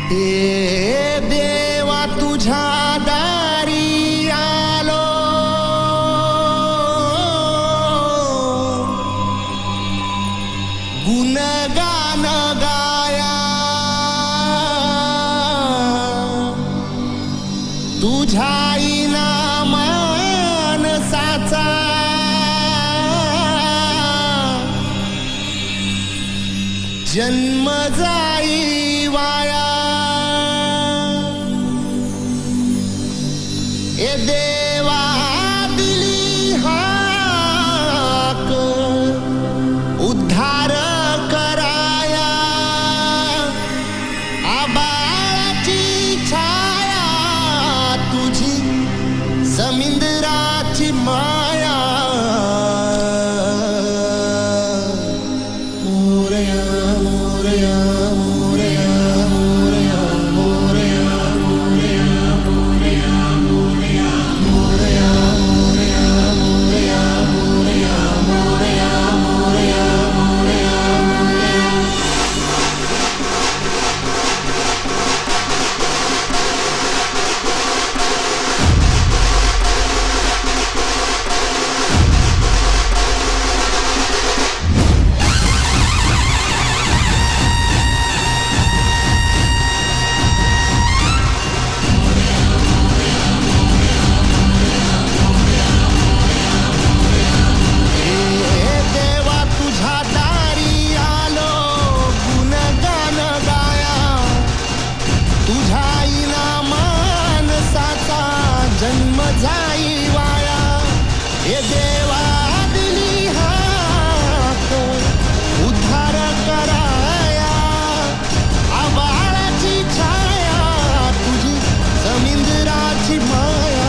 हे देवा तुझ्या दारी आलो, गुणगान गाया तुझ्या मानसाचा जन्म जाई वाया। ए देवा दिली हाक उद्धार कराया, आबाळाची छाया तुझी समिंदराची माया। मोरया मोरया मोरया मोरया मोरया मोरया मोरया मोरया मोरया मोरया मोरया मोरया मोरया मोरया मोरया। जन्म जाई वाया। हे देवा दिली हाक उद्धार कराया, आबाळाची छाया तुझी समिंदराची माया।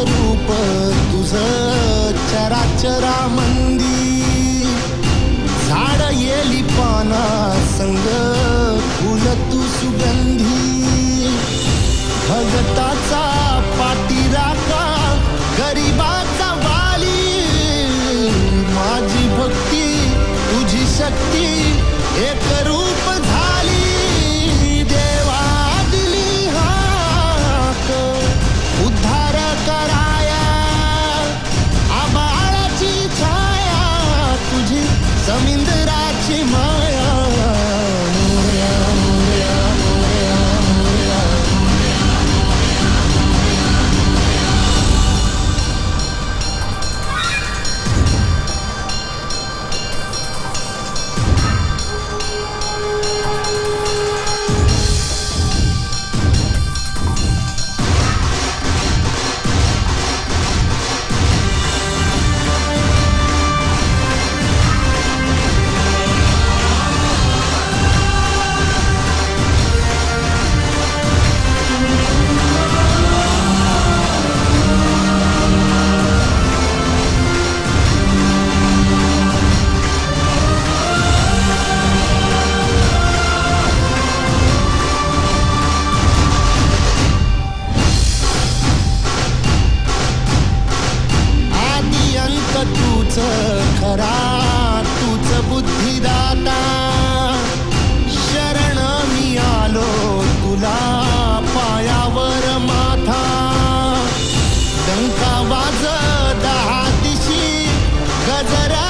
रूप तुझं चराचरामंदी, झाड येली पाना संग फुल तू सुगंधी। भगताचा पाठीराखा गरिबाचा वाली, माझी भक्ती तुझी शक्ती एक रूप झाली। देवा दिली हाक उद्धार कराया, आबाळाची छाया तुझी समिंदराची माया। मोरया मोरया मोरया मोरया तूच खरा तूच बुद्धिदाता, शरण मी आलो तुला पायावर माथा। डंका वाज 10 दिशी गजरा